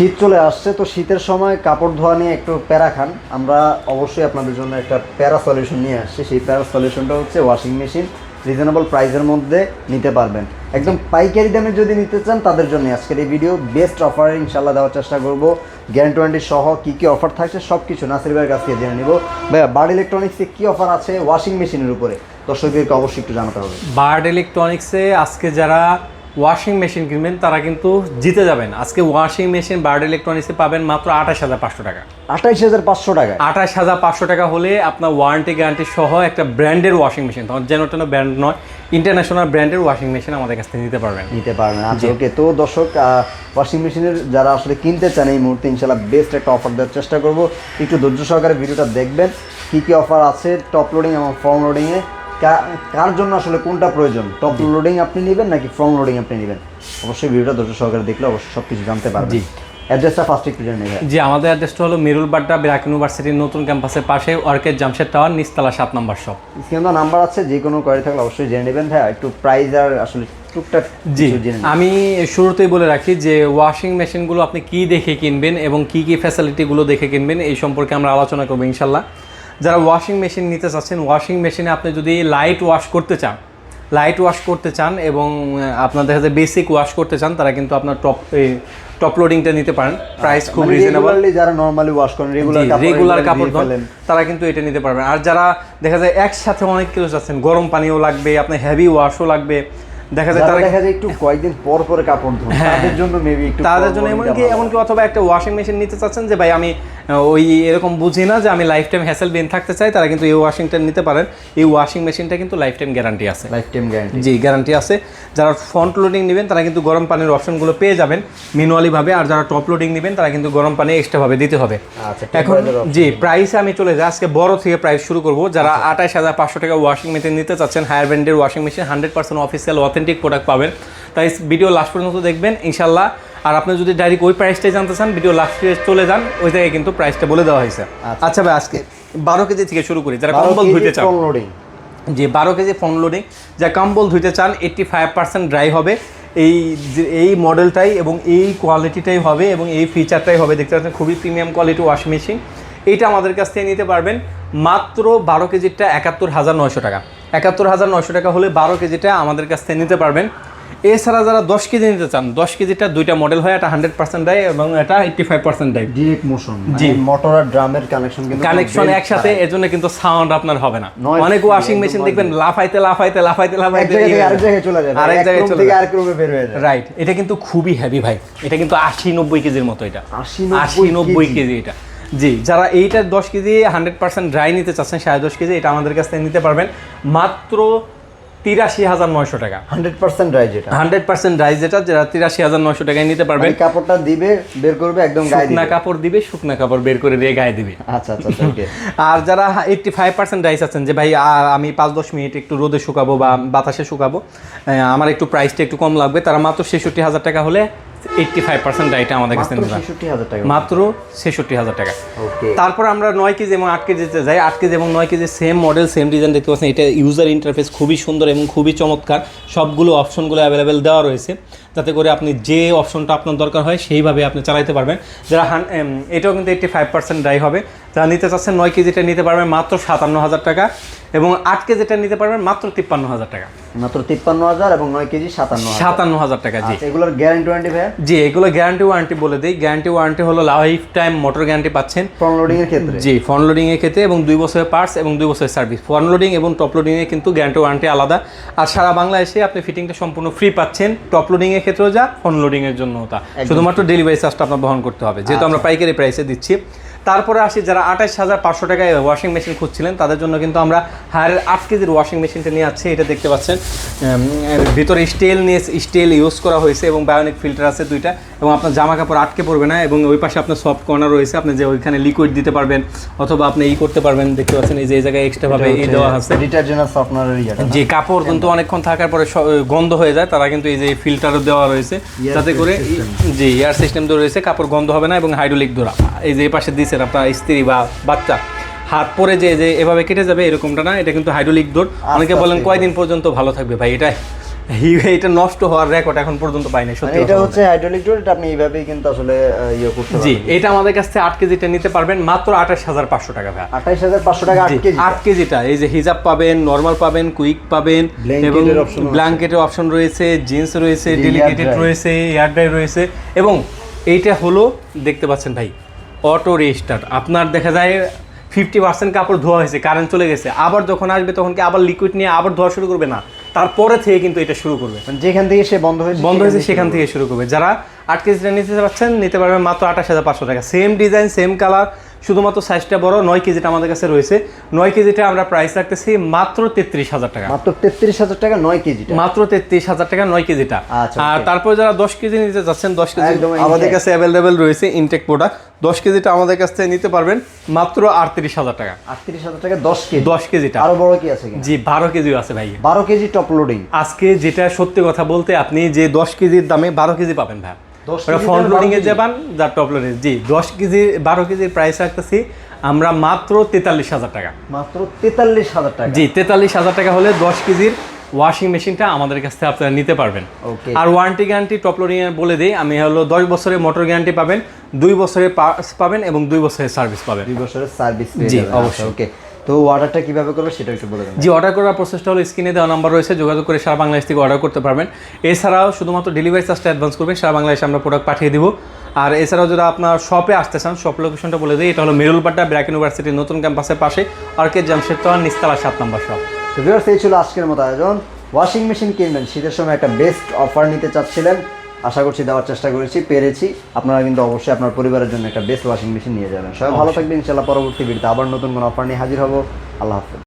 শীত চলে আসছে, তো শীতের সময় কাপড় ধোয়া নিয়ে একটু প্যারা খান। আমরা অবশ্যই আপনাদের জন্য একটা প্যারা সলিউশন নিয়ে আসছি। সেই প্যারা সলিউশনটা হচ্ছে ওয়াশিং মেশিন রিজনেবল প্রাইসের মধ্যে নিতে পারবেন। একদম পাইকারি দামে যদি নিতে চান তাদের জন্য আজকের এই ভিডিও বেস্ট অফার ইনশাল্লাহ দেওয়ার চেষ্টা করব। গ্যারান্টি সহ কী কী অফার থাকছে সব কিছু নাসির ভাইয়ের কাছ থেকে জেনে নিব। ভাইয়া, বার্ড ইলেকট্রনিক্সে কী অফার আছে ওয়াশিং মেশিনের উপরে দর্শকদেরকে অবশ্যই একটু জানাতে হবে। বার্ড ইলেকট্রনিক্সে আজকে যারা ওয়াশিং মেশিন কিনবেন তারা কিন্তু জিতে যাবেন। আজকে ওয়াশিং মেশিন বার্ড ইলেকট্রনিক্সে পাবেন মাত্র 28,500 টাকা। 28,500 টাকায়? 28,500 টাকা হলে আপনার ওয়ারেন্টি গ্যারান্টি সহ একটা ব্র্যান্ডের ওয়াশিং মেশিন, তখন যেন তেন ব্র্যান্ড নয়, ইন্টারন্যাশনাল ব্র্যান্ডের ওয়াশিং মেশিন আমাদের কাছ থেকে নিতে পারবেন। আচ্ছা, ওকে। তো দর্শক, ওয়াশিং মেশিনের যারা আসলে কিনতে চান এই মুহূর্তে ইনশাল্লাহ বেস্ট একটা অফার দেওয়ার চেষ্টা করব। একটু ধৈর্য সহকারে ভিডিওটা দেখবেন, কী কী অফার আছে টপ লোডিং এবং ফ্রন্ট লোডিংয়ে, কার জন্য আসলে কোনটা প্রয়োজন, টপ লোডিং আপনি নেবেন নাকি ফ্রন্ট লোডিং আপনি নেবেন। অবশ্যই ভিডিওটা ধৈর্য সহকারে দেখলে অবশ্যই সব কিছু জানতে পারবেন। জি, অ্যাড্রেসটা ফার্স্ট একটু জেনে নেবেন। জি, আমাদের অ্যাড্রেসটা হলো মেরুল বাড্ডা ব্র্যাক ইউনিভার্সিটির নতুন ক্যাম্পাসের পাশে অর্কেড জামশেদ টাওয়ার, নিচতলা 7 নম্বর শপ। স্ক্রিনে নাম্বার আছে, যে কোনো কোয়ারি থাকলে অবশ্যই জেনে নেবেন। হ্যাঁ, একটু প্রাইস আর আসলে টুকটাক। জি, আমি শুরুতেই বলে রাখি যে ওয়াশিং মেশিনগুলো আপনি কি দেখে কিনবেন এবং কি কি ফ্যাসিলিটিগুলো দেখে কিনবেন এই সম্পর্কে আমরা আলোচনা করবো ইনশাল্লাহ। যারা ওয়াশিং মেশিন নিতে চাচ্ছেন, ওয়াশিং মেশিনে আপনি যদি লাইট ওয়াশ করতে চান এবং আপনার দেখা যায় বেসিক ওয়াশ করতে চান, তারা কিন্তু আপনার টপ লোডিংটা নিতে পারেন। প্রাইস খুব রিজনেবল। যারা নরমালি ওয়াশ করেন, রেগুলার কাপড় ধোন, তারা কিন্তু এটা নিতে পারবেন। আর যারা দেখা যায় একসাথে অনেক কিছু চাচ্ছেন, গরম পানিও লাগবে, আপনার হেভি ওয়াশও লাগবে, দেখা যায় একটু কয়েকদিন পর পরে কাপড় ধোন, তাদের জন্য মেবি একটু, তাদের জন্য এমনকি অথবা একটা ওয়াশিং মেশিন নিতে চাচ্ছেন যে ভাই আমি ওই এরকম বুঝি না যে আমি লাইফ টাইম হ্যাসেল বিন থাকতে চাই, তারা কিন্তু এই ওয়াশিংটা নিতে পারেন। এই ওয়াশিং মেশিনটা কিন্তু লাইফ টাইম গ্যারান্টি আছে। জি, গ্যারান্টি আছে। যারা ফ্রন্ট লোডিং নেবেন তারা কিন্তু গরম পানির অপশনগুলো পেয়ে যাবেন ম্যানুয়ালি ভাবে, আর যারা টপ লোডিং নেবেন তারা কিন্তু গরম পানি এক্সট্রা ভাবে দিতে হবে। এখন জি, প্রাইসে আমি চলে যাই, আজকে বড় থেকে প্রাইস শুরু করব। যারা 28,500 টাকা ওয়াশিং মেশিন নিতে চাচ্ছেন, হায়ার ব্র্যান্ডের washing machine 100% official authentic product পাবেন, তাই ভিডিও লাস্ট পর্যন্ত দেখবেন ইনশাল্লাহ। আর আপনি যদি ডাইরেক্ট ওই প্রাইসটাই জানতে চান, ভিডিও লাস্টে চলে যান, ওই জায়গায় কিন্তু প্রাইসটা বলে দেওয়া হয়েছে। আচ্ছা ভাই, আজকে 12 কেজি থেকে শুরু করি। যারা কম্বল ধুইতে চান, জি 12 কেজি ফ্রন্ট লোডিং, যা কম্বল ধুইতে চান 85% ড্রাই হবে এই মডেলটাই এবং এই কোয়ালিটিটাই হবে এবং এই ফিচারটাই হবে। দেখতে পাচ্ছেন খুবই প্রিমিয়াম কোয়ালিটি ওয়াশিং মেশিন। এইটা আমাদের কাছ থেকে নিতে পারবেন মাত্র 12 কেজিটা 71,900 টাকা। 71,900 টাকা হলে 12 কেজিটা আমাদের কাছ থেকে নিতে পারবেন। এছাড়া যারা 10 কেজি নিতে চান, 10 কেজিটা দুইটা মডেল হয়, এটা 100% ডাই এবং এটা 85% ডাই, ডিরেক্ট মোশন। জি, মোটর আর ড্রামের কানেকশন একসাথে, এর জন্য কিন্তু সাউন্ড আপনার হবে না। অনেক ওয়াশিং মেশিন দেখবেন লাফাইতে আরেক জায়গায় চলে যায়, আরেক রুমে বের হয়ে যায়। রাইট, এটা কিন্তু খুবই হেভি ভাই, এটা কিন্তু 80-90 কেজির মতো, এটা 80-90 কেজি এটা। জি, যারা এইটা 10 কেজি 100% ড্রাই নিতে চাচ্ছেন 10.5 কেজি, এটা আমাদের কাছ থেকে নিতে পারবেন মাত্র 83,900 টাকা। 100% ড্রাই যেটা, 100% ড্রাই যেটা 83,900 টাকায় নিতে পারবেন। কাপড়টা দিবে বের করবে একদম গায়ে দিবে, শুকনা কাপড় বের করে দিয়ে গায়ে দিবে। আচ্ছা, ওকে। আর যারা 85% ড্রাই আছেন যে ভাই আমি 5-10 মিনিট একটু রোদে শুকাবো বা বাতাসে শুকাবো, আমার একটু প্রাইসটা একটু কম লাগবে, তারা মাত্র 66,000 টাকা হলে 85% ডাইটা আমাদের কাছে নিতে পারেন মাত্র 66,000 টাকা। তারপর আমরা 9 কেজি এবং 8 কেজিতে যাই। 8 কেজি এবং 9 KG same model same design দেখতে পাচ্ছেন। এটা ইউজার ইন্টারফেস খুবই সুন্দর এবং খুবই চমৎকার, সবগুলো অপশনগুলো অ্যাভেলেবেল দেওয়া রয়েছে, যাতে করে আপনি যে অপশনটা আপনার দরকার হয় সেইভাবে আপনি চালাতে পারবেন। যারা এটাও কিন্তু 85% ড্রাই হবে। যারা নিতে চাচ্ছেন 9 কেজিটা নিতে পারবেন মাত্র 57,000 টাকা এবং 8 কেজিটা নিতে পারবেন মাত্র 53,000 টাকা। মাত্র 53,000 এবং 9 কেজি 57,000 টাকা। জি, এগুলোর গ্যারান্টি ওয়ারেন্টি ভাই? জি, এগুলো গ্যারান্টি ওয়ারেন্টি বলে দিই। গ্যারান্টি ওয়ারেন্টি হলো লাইফ টাইম মোটর গ্যারান্টি পাচ্ছেন ফ্রন্ট লোডিং এর ক্ষেত্রে। জি, ফ্রন্ট লোডিং এর ক্ষেত্রে এবং 2 বছরের পার্টস এবং 2 বছরের সার্ভিস। ফ্রন্ট লোডিং এবং টপ লোডিং এ কিন্তু গ্যারান্টি ওয়ারেন্টি আলাদা। আর সারা বাংলাদেশে আপনি ফিটিংটা সম্পূর্ণ ফ্রি পাচ্ছেন, টপ লোডিং এর ক্ষেত্রেও যা, ফ্রন্ট লোডিং এর জন্য তা, শুধুমাত্র ডেলিভারি চার্জটা আপনার বহন করতে হবে, যেহেতু আমরা পাইকারি প্রাইসে দিচ্ছি। তারপরে আসি যারা 28,500 টাকায় ওয়াশিং মেশিন খুঁজছিলেন, তাদের জন্য কিন্তু আমরা হায়ারের 8 কেজির ওয়াশিং মেশিনটা নিয়ে আসছি। এটা দেখতে পাচ্ছেন ভিতরে স্টিল ইউজ করা হয়েছে এবং বায়োনিক ফিল্টার আছে 2টা, এবং আপনার জামা কাপড় আটকে পড়বে না। এবং ওই পাশে আপনার সফট কর্নার রয়েছে, আপনি যে ওইখানে লিকুইড দিতে পারবেন অথবা আপনি করতে পারবেন। দেখতে পাচ্ছেন এই যে এই জায়গায় এক্সট্রা ভাবে দেওয়া আছে ডিটারজেন্ট আর সফটনারের ইয়েটা, যে কাপড় কিন্তু অনেকক্ষণ থাকার পরে গন্ধ হয়ে যায়, তারা কিন্তু এই যে ফিল্টারও দেওয়া রয়েছে, যাতে করে যে এয়ার সিস্টেম দেওয়া রয়েছে, কাপড় গন্ধ হবে না এবং হাইড্রোলিক ডোরা। এই যে এই পাশে দিয়েছেন আপনার স্ত্রী বা বাচ্চা হাত পরে যে এভাবে কেটে যাবে এরকমটা না, এটা কিন্তু হাইড্রোলিক ডোর। অনেকে বলেন কয়দিন পর্যন্ত ভালো থাকবে ভাই, এটা এটা নষ্ট হওয়ার রেকর্ড এখন পর্যন্ত পাইনি সত্যি। এটা হচ্ছে হাইড্রোলিক ডোর, এটা আপনি এইভাবেই কিন্তু আসলে ইয়ে করতে পারবেন। জি, এটা আমাদের কাছ থেকে 8 কেজিটা নিতে পারবেন মাত্র 28500 টাকা ভাই। 28500 টাকা 8 কেজি। 8 কেজিটা এই যে হিজাব পাবেন, নরমাল পাবেন, কুইক পাবেন, এবং ব্ল্যাঙ্কেটের অপশন রয়েছে, জিন্স রয়েছে, ডেলিকেটেড রয়েছে, এয়ার ড্রাই রয়েছে, এবং এইটা হলো দেখতে পাচ্ছেন ভাই অটো রেস্টার্ট। আপনার দেখা যায় 50% কাপড় ধোয়া হয়েছে, কারেন্ট চলে গেছে, আবার যখন আসবে তখন কি আবার লিকুইড নিয়ে আবার ধোয়া শুরু করবে না, তারপরে থেকে কিন্তু এটা শুরু করবে, যেখান থেকে সে বন্ধ হয়েছে সেখান থেকে শুরু করবে। যারা 8 কেজিটা নিতে পারছেন নিতে পারবেন মাত্র 28500 টাকা। সেম ডিজাইন, সেম কালার, শুধুমাত্র সাইজটা বড়। 9 কেজিটা আমাদের কাছে রয়েছে। 9 কেজিটা আমরা প্রাইস রাখতেছি মাত্র 33000 টাকা। মাত্র 33000 টাকা 9 কেজিটা। মাত্র 33000 টাকা 9 কেজিটা। আচ্ছা, আর তারপর যারা 10 কেজি নিতে যাচ্ছেন, 10 কেজি আমাদের কাছে অ্যাভেলেবেল রয়েছে ইনটেক প্রোডাক্ট। 10 কেজিটা আমাদের কাছ থেকে নিতে পারবেন মাত্র 38000 টাকা। 38000 টাকা 10 কেজি। 10 কেজিটা আরো বড় কি আছে? জি, 12 কেজিও আছে ভাই। 12 কেজি টপ লোডিং। আজকে যেটা সত্যি কথা বলতে, আপনি যে 10 কেজির দামে 12 কেজি পাবেন ভাই। ফ্রন্ট লোডিং এ যাবেন, যার টপ লোডিং। জি, 10 কেজি 12 কেজির প্রাইস রাখতেছি আমরা মাত্র 43000 টাকা। মাত্র 43000 টাকা। জি, 43000 টাকা হলে 10 কেজির ওয়াশিং মেশিনটা আমাদের কাছ থেকে আপনারা নিতে পারবেন। আর ওয়ারেন্টি গ্যারান্টি টপ লোডিং এর বলে দেই আমি, হলো 10 বছরের মোটর গ্যারান্টি পাবেন, 2 বছরের পার্টস পাবেন, এবং 2 বছরের সার্ভিস পাবেন। 2 বছরের সার্ভিস পেয়ে জি, যাবেন। অবশ্যই। ওকে, তো অর্ডারটা কিভাবে করবে সেটা একটু বলে দেন। জি, অর্ডার করার প্রসেসটা হলো স্ক্রিনে দেওয়া নাম্বার রয়েছে, যোগাযোগ করে সারা বাংলাদেশ থেকে অর্ডার করতে পারবেন। এছাড়াও শুধুমাত্র ডেলিভারি চার্জটা অ্যাডভান্স করবেন, সারা বাংলাদেশে আমরা প্রোডাক্ট পাঠিয়ে দিব। আর এছাড়াও যারা আপনার শপে আসতে চান, শপ লোকেশনটা বলে দিই, এটা হলো মেরুলপাট্টা ব্র্যাক ইউনিভার্সিটির নতুন ক্যাম্পাসের পাশে, আরকে জামশেদ টাওয়ার, নিচতলা 7 নম্বর শপ। তো ভিউয়ার্স, এই ছিল আজকের মতো আয়োজন। ওয়াশিং মেশিন কিনবেন, শীতের সময় একটা বেস্ট অফার নিতে চাচ্ছিলেন, আশা করছি দেওয়ার চেষ্টা পেরেছি। আপনারা কিন্তু অবশ্যই আপনার পরিবারের জন্য একটা বেস্ট ওয়াশিং মেশিন নিয়ে যাবেন। সবাই ভালো থাকবেন, ইনশাআল্লাহ পরবর্তী ভিডিওতে আবার নতুন কোনো অফার নিয়ে হাজির হব। আল্লাহ হাফেজ।